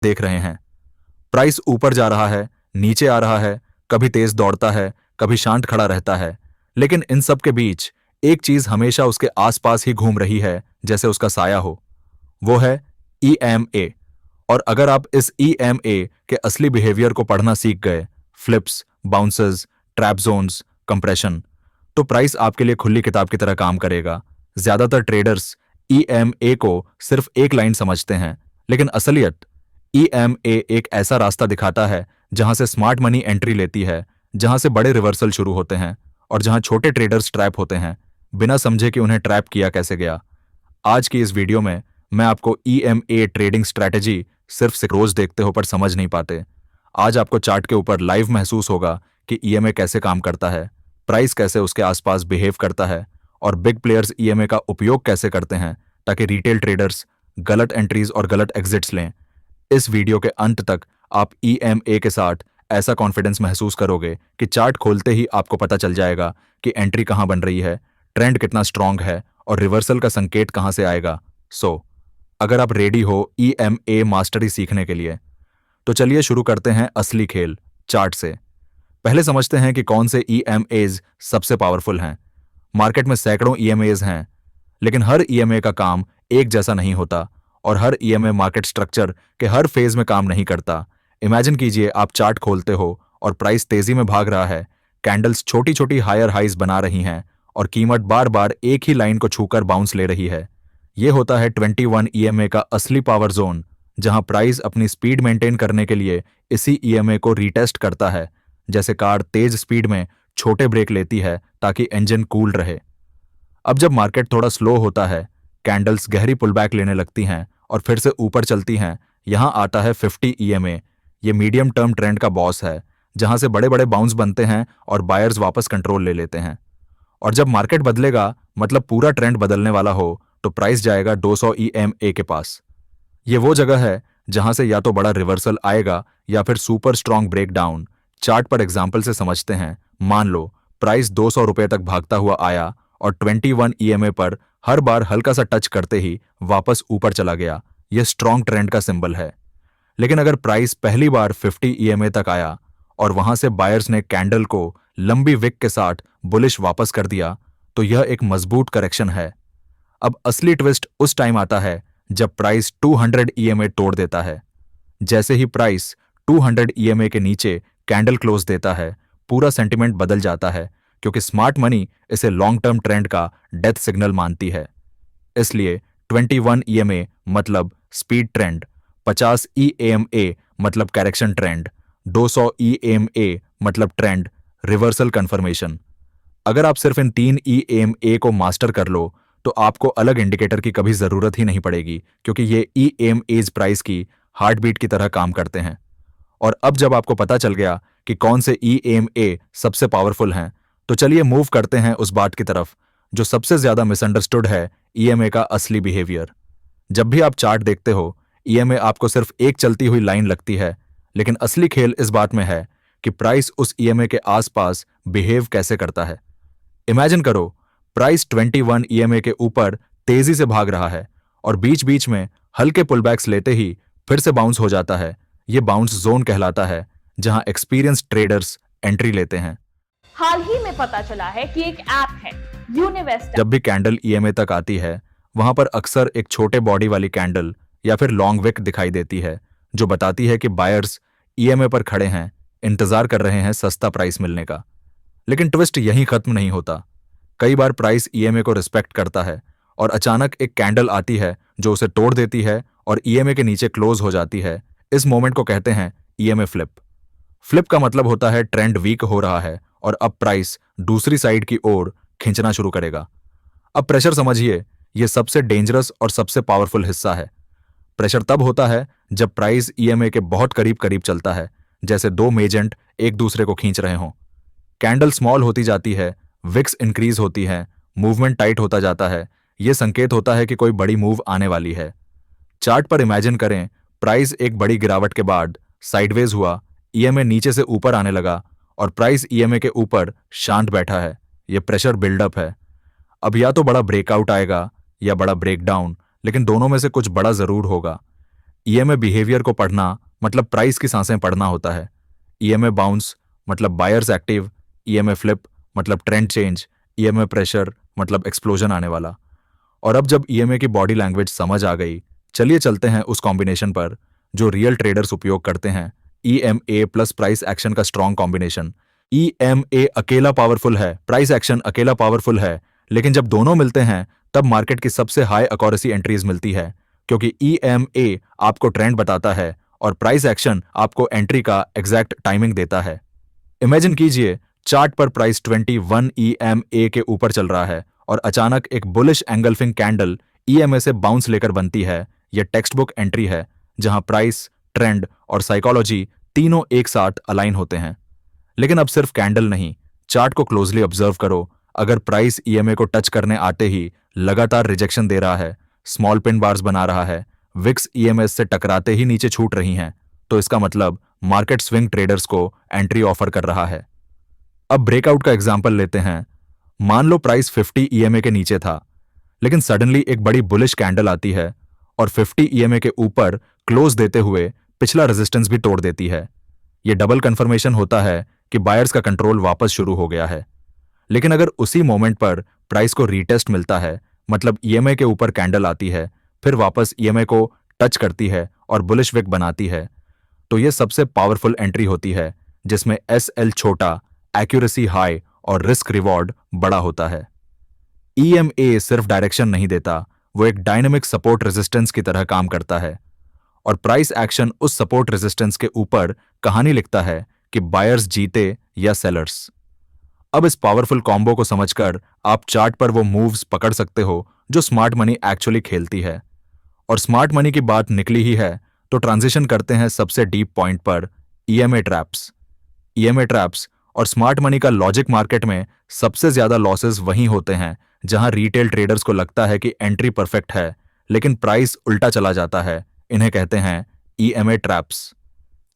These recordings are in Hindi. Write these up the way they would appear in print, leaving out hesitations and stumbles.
देख रहे हैं। प्राइस ऊपर जा रहा है, नीचे आ रहा है, कभी तेज दौड़ता है, कभी शांत खड़ा रहता है, लेकिन इन सब के बीच एक चीज हमेशा उसके आसपास ही घूम रही है, जैसे उसका साया हो। वो है ईएमए। और अगर आप इस ईएमए के असली बिहेवियर को पढ़ना सीख गए, flips, bounces, trap zones, compression, तो प्राइस आपके लिए खुली किताब की तरह काम करेगा। ज्यादातर ट्रेडर्स ईएमए को सिर्फ एक लाइन समझते हैं, लेकिन असलियत ईएमए एक ऐसा रास्ता दिखाता है जहां से स्मार्ट मनी एंट्री लेती है, जहां से बड़े रिवर्सल शुरू होते हैं और जहां छोटे ट्रेडर्स ट्रैप होते हैं, बिना समझे कि उन्हें ट्रैप किया कैसे गया। आज की इस वीडियो में मैं आपको ईएमए ट्रेडिंग स्ट्रैटेजी सिर्फ से रोज देखते हो पर समझ नहीं पाते। आज आपको चार्ट के ऊपर लाइव महसूस होगा कि ईएमए कैसे काम करता है, प्राइस कैसे उसके आसपास बिहेव करता है और बिग प्लेयर्स ईएमए का उपयोग कैसे करते हैं ताकि रिटेल ट्रेडर्स गलत एंट्रीज और गलत एग्जिट्स लें। इस वीडियो के अंत तक आप ईएमए के साथ ऐसा कॉन्फिडेंस महसूस करोगे कि चार्ट खोलते ही आपको पता चल जाएगा कि एंट्री कहां बन रही है, ट्रेंड कितना स्ट्रांग है और रिवर्सल का संकेत कहां से आएगा। अगर आप रेडी हो ईएमए मास्टरी सीखने के लिए, तो चलिए शुरू करते हैं असली खेल चार्ट से। पहले समझते हैं कि कौन से ईएमएज सबसे पावरफुल हैं। मार्केट में सैकड़ों ईएमएज हैं, लेकिन हर ईएमए का काम एक जैसा नहीं होता और हर ईएमए मार्केट स्ट्रक्चर के हर फेज में काम नहीं करता। इमेजिन कीजिए आप चार्ट खोलते हो और प्राइस तेजी में भाग रहा है, कैंडल्स छोटी छोटी हायर हाइज बना रही हैं और कीमत बार बार एक ही लाइन को छूकर बाउंस ले रही है। यह होता है 21 ईएमए का असली पावर जोन, जहां प्राइस अपनी स्पीड मेंटेन करने के लिए इसी ईएमए को रीटेस्ट करता है, जैसे कार तेज स्पीड में छोटे ब्रेक लेती है ताकि इंजन कूल रहे। अब जब मार्केट थोड़ा स्लो होता है, कैंडल्स गहरी पुलबैक लेने लगती हैं और फिर से ऊपर चलती हैं, यहां आता है 50 ईएमए। ये मीडियम टर्म ट्रेंड का बॉस है, जहां से बड़े बड़े बाउंस बनते हैं और बायर्स वापस कंट्रोल ले लेते हैं। और जब मार्केट बदलेगा, मतलब पूरा ट्रेंड बदलने वाला हो, तो प्राइस जाएगा 200 ईएमए के पास। ये वो जगह है जहां से या तो बड़ा रिवर्सल आएगा या फिर सुपर स्ट्रांग ब्रेकडाउन। चार्ट पर एग्जाम्पल से समझते हैं। मान लो प्राइस 200 रुपए तक भागता हुआ आया और 21 ईएमए पर हर बार हल्का सा टच करते ही वापस ऊपर चला गया। यह स्ट्रांग ट्रेंड का सिंबल है। लेकिन अगर प्राइस पहली बार 50 ईएमए तक आया और वहां से बायर्स ने कैंडल को लंबी विक के साथ बुलिश वापस कर दिया, तो यह एक मजबूत करेक्शन है। अब असली ट्विस्ट उस टाइम आता है जब प्राइस 200 ईएमए तोड़ देता है। जैसे ही प्राइस 200 ईएमए के नीचे कैंडल क्लोज देता है, पूरा सेंटिमेंट बदल जाता है, क्योंकि स्मार्ट मनी इसे लॉन्ग टर्म ट्रेंड का डेथ सिग्नल मानती है। इसलिए 21 ईएमए मतलब स्पीड ट्रेंड, 50 ईएमए मतलब करेक्शन ट्रेंड, 200 ईएमए मतलब ट्रेंड रिवर्सल कंफर्मेशन। अगर आप सिर्फ इन 3 ईएमए को मास्टर कर लो, तो आपको अलग इंडिकेटर की कभी जरूरत ही नहीं पड़ेगी, क्योंकि ये ईएमएज प्राइस की हार्टबीट की तरह काम करते हैं। और अब जब आपको पता चल गया कि कौन से ईएमए सबसे पावरफुल हैं, तो चलिए मूव करते हैं उस बात की तरफ जो सबसे ज्यादा मिसअंडरस्टूड है, ईएमए का असली बिहेवियर। जब भी आप चार्ट देखते हो, ईएमए आपको सिर्फ एक चलती हुई लाइन लगती है, लेकिन असली खेल इस बात में है कि प्राइस उस ईएमए के आसपास बिहेव कैसे करता है। इमेजिन करो प्राइस 21 ईएमए के ऊपर तेजी से भाग रहा है और बीच बीच में हल्के पुलबैक्स लेते ही फिर से बाउंस हो जाता है। यह बाउंस जोन कहलाता है, जहां एक्सपीरियंस ट्रेडर्स एंट्री लेते हैं। हाल ही में पता चला है कि एक ऐप है यूनिवेस्ट। जब भी कैंडल ईएमए तक आती है, वहां पर अक्सर एक छोटे बॉडी वाली कैंडल या फिर लॉन्ग विक दिखाई देती है, जो बताती है कि बायर्स ईएमए पर खड़े हैं, इंतजार कर रहे हैं सस्ता प्राइस मिलने का। लेकिन ट्विस्ट यहीं खत्म नहीं होता। कई बार प्राइस ईएमए को रिस्पेक्ट करता है और अचानक एक कैंडल आती है जो उसे तोड़ देती है और ईएमए के नीचे क्लोज हो जाती है। इस मोमेंट को कहते हैं ईएमए फ्लिप। फ्लिप का मतलब होता है ट्रेंड वीक हो रहा है और अब प्राइस दूसरी साइड की ओर खींचना शुरू करेगा। अब प्रेशर समझिए, यह सबसे डेंजरस और सबसे पावरफुल हिस्सा है। प्रेशर तब होता है जब प्राइस ईएमए के बहुत करीब करीब चलता है, जैसे दो मेजेंट एक दूसरे को खींच रहे हों। कैंडल स्मॉल होती जाती है, विक्स इंक्रीज होती है, मूवमेंट टाइट होता जाता है। यह संकेत होता है कि कोई बड़ी मूव आने वाली है। चार्ट पर इमेजिन करें, प्राइस एक बड़ी गिरावट के बाद साइडवेज हुआ, ईएमए नीचे से ऊपर आने लगा और प्राइस ईएमए के ऊपर शांत बैठा है। यह प्रेशर बिल्डअप है। अब या तो बड़ा ब्रेकआउट आएगा या बड़ा ब्रेकडाउन, लेकिन दोनों में से कुछ बड़ा जरूर होगा। ईएमए बिहेवियर को पढ़ना मतलब प्राइस की सांसें पढ़ना होता है। ईएमए बाउंस मतलब बायर्स एक्टिव, ईएमए फ्लिप मतलब ट्रेंड चेंज, ईएमए प्रेशर मतलब एक्सप्लोजन आने वाला। और अब जब ईएमए की बॉडी लैंग्वेज समझ आ गई, चलिए चलते हैं उस कॉम्बिनेशन पर जो रियल ट्रेडर्स उपयोग करते हैं। ईएमए प्लस प्राइस एक्शन का स्ट्रॉन्ग कॉम्बिनेशन। ईएमए अकेला पावरफुल है, प्राइस एक्शन अकेला पावरफुल है, लेकिन जब दोनों मिलते हैं तब मार्केट की सबसे हाई अक्यूरेसी एंट्रीज मिलती है, क्योंकि ईएमए आपको ट्रेंड बताता है और प्राइस एक्शन आपको एंट्री का एग्जैक्ट टाइमिंग देता है। इमेजिन कीजिए, चार्ट पर प्राइस 21 ईएमए के ऊपर चल रहा है और अचानक एक बुलिश एंगल्फिंग कैंडल ईएमए से बाउंस लेकर बनती है। यह टेक्स्ट बुक एंट्री है जहां प्राइस, ट्रेंड और साइकोलॉजी तीनों एक साथ अलाइन होते हैं। लेकिन अब सिर्फ कैंडल नहीं, चार्ट को क्लोजली ऑब्जर्व करो। अगर प्राइस ईएमए को टच करने आते ही लगातार रिजेक्शन दे रहा है, स्मॉल पिन बार्स बना रहा है, विक्स ईएमएस से टकराते ही नीचे छूट रही हैं, तो इसका मतलब मार्केट स्विंग ट्रेडर्स को एंट्री ऑफर कर रहा है। अब ब्रेकआउट का एग्जांपल लेते हैं। मान लो प्राइस 50 ईएमए के नीचे था, लेकिन सडनली एक बड़ी बुलिश कैंडल आती है और 50 ईएमए के ऊपर क्लोज देते हुए पिछला रेजिस्टेंस भी तोड़ देती है। यह डबल कंफर्मेशन होता है कि बायर्स का कंट्रोल वापस शुरू हो गया है। लेकिन अगर उसी मोमेंट पर प्राइस को रीटेस्ट मिलता है, मतलब ईएमए के ऊपर कैंडल आती है, फिर वापस ईएमए को टच करती है और बुलिश विक बनाती है, तो यह सबसे पावरफुल एंट्री होती है जिसमें एसएल छोटा, एक्यूरेसी हाई और रिस्क रिवॉर्ड बड़ा होता है। ईएमए सिर्फ डायरेक्शन नहीं देता, वो एक डायनेमिक सपोर्ट रेजिस्टेंस की तरह काम करता है और प्राइस एक्शन उस सपोर्ट रेजिस्टेंस के ऊपर कहानी लिखता है कि बायर्स जीते या सेलर्स। अब इस पावरफुल कॉम्बो को समझकर आप चार्ट पर वो मूव्स पकड़ सकते हो जो स्मार्ट मनी एक्चुअली खेलती है। और स्मार्ट मनी की बात निकली ही है तो ट्रांजिशन करते हैं सबसे डीप पॉइंट पर, ईएमए ट्रैप्स। ईएमए ट्रैप्स और स्मार्ट मनी का लॉजिक मार्केट में सबसे ज्यादा लॉसेस वहीं होते हैं जहां रिटेल ट्रेडर्स को लगता है कि एंट्री परफेक्ट है, लेकिन प्राइस उल्टा चला जाता है। इन्हें कहते हैं ईएमए ट्रैप्स।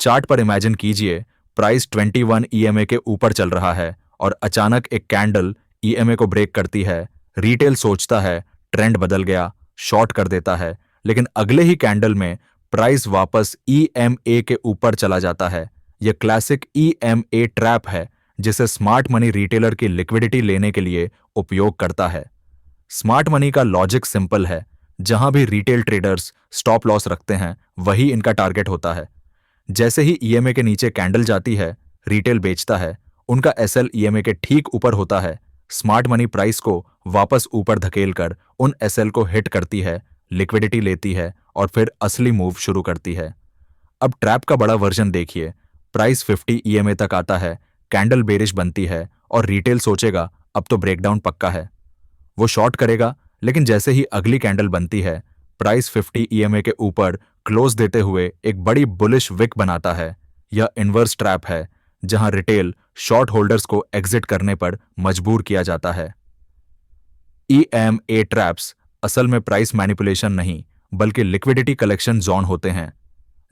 चार्ट पर इमेजिन कीजिए, प्राइस 21 ईएमए के ऊपर चल रहा है और अचानक एक कैंडल ईएमए को ब्रेक करती है। रिटेल सोचता है ट्रेंड बदल गया, शॉर्ट कर देता है, लेकिन अगले ही कैंडल में प्राइस वापस ईएमए के ऊपर चला जाता है। यह क्लासिक ईएमए ट्रैप है जिसे स्मार्ट मनी रिटेलर की लिक्विडिटी लेने के लिए उपयोग करता है। स्मार्ट मनी का लॉजिक सिंपल है, जहां भी रिटेल ट्रेडर्स स्टॉप लॉस रखते हैं वही इनका टारगेट होता है। जैसे ही ईएमए के नीचे कैंडल जाती है, रिटेल बेचता है, उनका एसएल ईएमए के ठीक ऊपर होता है। स्मार्ट मनी प्राइस को वापस ऊपर धकेलकर उन एसएल को हिट करती है, लिक्विडिटी लेती है और फिर असली मूव शुरू करती है। अब ट्रैप का बड़ा वर्जन देखिए, प्राइस 50 ईएमए तक आता है, कैंडल बेरिश बनती है और रिटेल सोचेगा अब तो ब्रेकडाउन पक्का है। वो शॉर्ट करेगा, लेकिन जैसे ही अगली कैंडल बनती है, प्राइस 50 ईएमए के ऊपर क्लोज देते हुए एक बड़ी बुलिश विक बनाता है। यह इन्वर्स ट्रैप है जहां रिटेल शॉर्ट होल्डर्स को एग्जिट करने पर मजबूर किया जाता है। ईएमए ट्रैप्स असल में प्राइस मैनिपुलेशन नहीं, बल्कि लिक्विडिटी कलेक्शन जोन होते हैं।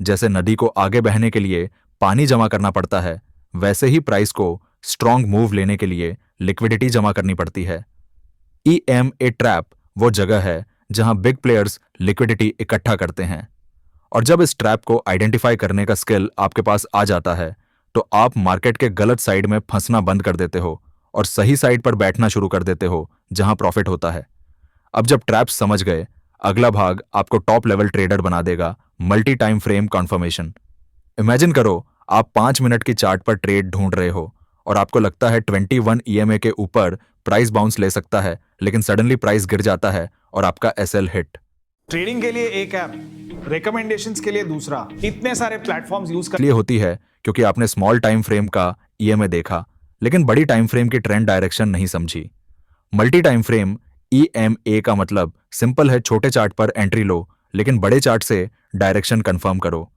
जैसे नदी को आगे बहने के लिए पानी जमा करना पड़ता है, वैसे ही प्राइस को स्ट्रॉन्ग मूव लेने के लिए लिक्विडिटी जमा करनी पड़ती है। ईएमए ट्रैप वो जगह है जहां बिग प्लेयर्स लिक्विडिटी इकट्ठा करते हैं। और जब इस ट्रैप को आइडेंटिफाई करने का स्किल आपके पास आ जाता है, तो आप मार्केट के गलत साइड में फंसना बंद कर देते हो और सही साइड पर बैठना शुरू कर देते हो जहां प्रॉफिट होता है। अब जब ट्रैप्स समझ गए, अगला भाग आपको टॉप लेवल ट्रेडर बना देगा, multi time frame conformation. Imagine करो, आप 5 मिनट की चार्ट पर ट्रेड ढूंढ रहे हो और आपको लगता है 21 ईएमए के ऊपर प्राइस बाउंस ले सकता है, लेकिन सडनली प्राइस गिर जाता है और आपका एसएल हिट। ट्रेडिंग के लिए एक ऐप, रिकमेंडेशंस के लिए दूसरा, इतने सारे प्लेटफॉर्म्स यूज कर लिए होती है क्योंकि आपने स्मॉल टाइम फ्रेम का ईएमए देखा, लेकिन बड़ी टाइम फ्रेम की ट्रेंड डायरेक्शन नहीं समझी। मल्टी टाइम फ्रेम ईएमए का मतलब सिंपल है, छोटे चार्ट पर एंट्री लो, लेकिन बड़े चार्ट से डायरेक्शन कंफर्म करो।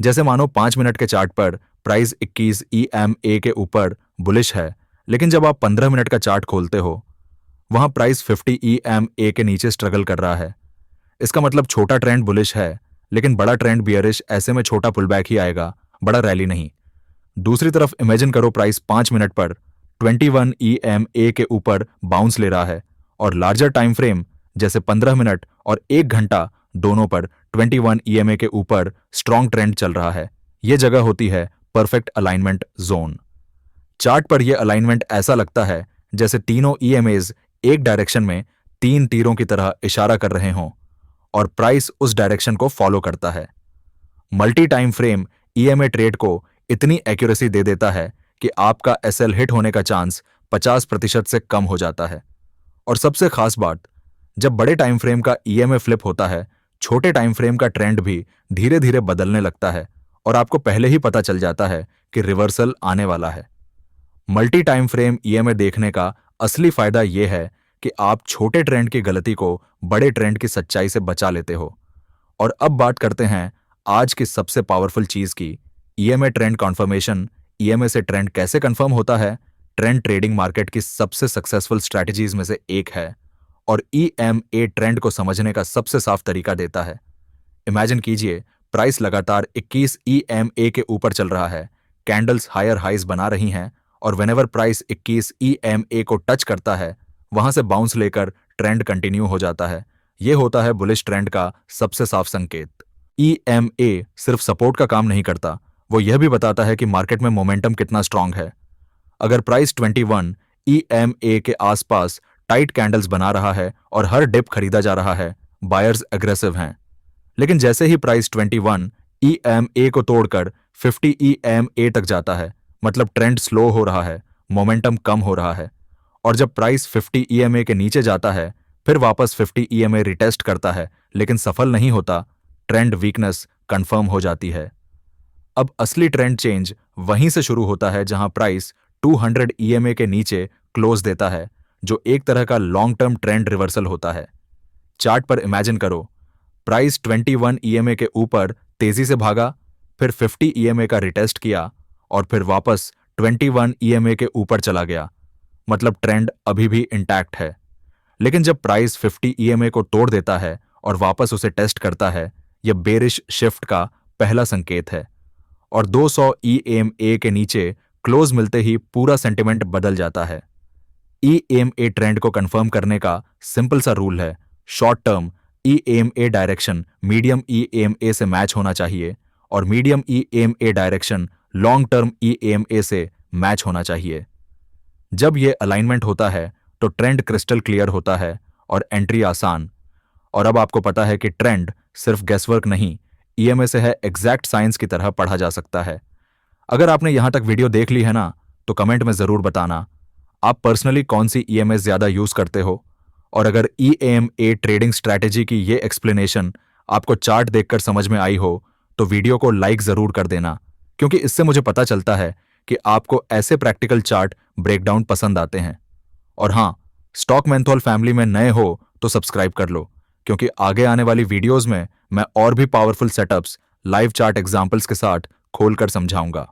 जैसे मानो 5 मिनट के चार्ट पर प्राइस 21 ईएमए के ऊपर बुलिश है, लेकिन जब आप 15 मिनट का चार्ट खोलते हो, वहां प्राइस 50 ईएमए के नीचे स्ट्रगल कर रहा है। इसका मतलब छोटा ट्रेंड बुलिश है, लेकिन बड़ा ट्रेंड बियरिश। ऐसे में छोटा पुलबैक ही आएगा, बड़ा रैली नहीं। दूसरी तरफ इमेजिन करो, प्राइस 5 मिनट पर 21 ईएमए के ऊपर बाउंस ले रहा है और लार्जर टाइम फ्रेम जैसे 15 मिनट और 1 घंटा दोनों पर 21 EMA के ऊपर स्ट्रॉन्ग ट्रेंड चल रहा है। यह जगह होती है परफेक्ट अलाइनमेंट जोन। चार्ट पर यह अलाइनमेंट ऐसा लगता है जैसे तीनों EMAs एक डायरेक्शन में 3 तीरों की तरह इशारा कर रहे हों और प्राइस उस डायरेक्शन को फॉलो करता है। Multi time frame EMA trade को इतनी एक्यूरेसी दे देता है कि आपका SL हिट होने का चांस 50% से कम हो जाता है। और सबसे खास बात, जब बड़े टाइम फ्रेम का EMA फ्लिप होता है, छोटे टाइम फ्रेम का ट्रेंड भी धीरे धीरे बदलने लगता है और आपको पहले ही पता चल जाता है कि रिवर्सल आने वाला है। मल्टी टाइम फ्रेम EMA देखने का असली फायदा यह है कि आप छोटे ट्रेंड की गलती को बड़े ट्रेंड की सच्चाई से बचा लेते हो। और अब बात करते हैं आज की सबसे पावरफुल चीज की, EMA ट्रेंड कॉन्फर्मेशन। EMA से ट्रेंड कैसे कंफर्म होता है? ट्रेंड ट्रेडिंग मार्केट की सबसे सक्सेसफुल स्ट्रैटेजीज में से एक है और EMA ट्रेंड को समझने का सबसे साफ तरीका देता है। इमेजिन कीजिए, प्राइस लगातार 21 EMA के ऊपर चल रहा है, कैंडल्स हायर हाइज बना रही हैं और व्हेनेवर प्राइस 21 EMA को टच करता है, वहां से बाउंस लेकर ट्रेंड कंटिन्यू हो जाता है। यह होता है बुलिश ट्रेंड का सबसे साफ संकेत। EMA सिर्फ सपोर्ट का काम नहीं करता, वो यह भी बताता है कि मार्केट में मोमेंटम कितना स्ट्रांग है। अगर प्राइस 21 EMA के आसपास टाइट कैंडल्स बना रहा है और हर डिप खरीदा जा रहा है, बायर्स एग्रेसिव हैं। लेकिन जैसे ही प्राइस 21 EMA को तोड़कर 50 EMA तक जाता है, मतलब ट्रेंड स्लो हो रहा है, मोमेंटम कम हो रहा है। और जब प्राइस 50 EMA के नीचे जाता है, फिर वापस 50 EMA रिटेस्ट करता है, लेकिन सफल नहीं होता, ट्रेंड वीकनेस कंफर्म हो जाती है। अब असली ट्रेंड चेंज वहीं से शुरू होता है जहां प्राइस 200 EMA के नीचे क्लोज देता है, जो एक तरह का लॉन्ग टर्म ट्रेंड रिवर्सल होता है। चार्ट पर इमेजिन करो, प्राइस 21 EMA के ऊपर तेजी से भागा, फिर 50 EMA का रिटेस्ट किया और फिर वापस 21 EMA के ऊपर चला गया, मतलब ट्रेंड अभी भी इंटैक्ट है। लेकिन जब प्राइस 50 EMA को तोड़ देता है और वापस उसे टेस्ट करता है, यह बेरिश शिफ्ट का पहला संकेत है और 200 EMA के नीचे क्लोज मिलते ही पूरा सेंटिमेंट बदल जाता है। EMA ट्रेंड को कंफर्म करने का सिंपल सा रूल है, short term EMA direction medium EMA से मैच होना चाहिए और medium EMA direction long term EMA से मैच होना चाहिए। जब यह अलाइनमेंट होता है तो ट्रेंड क्रिस्टल क्लियर होता है और एंट्री आसान। और अब आपको पता है कि ट्रेंड सिर्फ गेसवर्क नहीं, EMA से है एग्जैक्ट साइंस की तरह पढ़ा जा सकता है। अगर आपने यहां तक वीडियो देख ली है ना, तो कमेंट में जरूर बताना आप पर्सनली कौन सी EMA ज्यादा यूज करते हो। और अगर EMA ट्रेडिंग स्ट्रैटेजी की ये एक्सप्लेनेशन आपको चार्ट देखकर समझ में आई हो, तो वीडियो को लाइक जरूर कर देना, क्योंकि इससे मुझे पता चलता है कि आपको ऐसे प्रैक्टिकल चार्ट ब्रेकडाउन पसंद आते हैं। और हाँ, स्टॉक मेंथोल फैमिली में नए हो तो सब्सक्राइब कर लो, क्योंकि आगे आने वाली वीडियोस में मैं और भी powerful setups live chart examples के साथ खोलकर समझाऊंगा।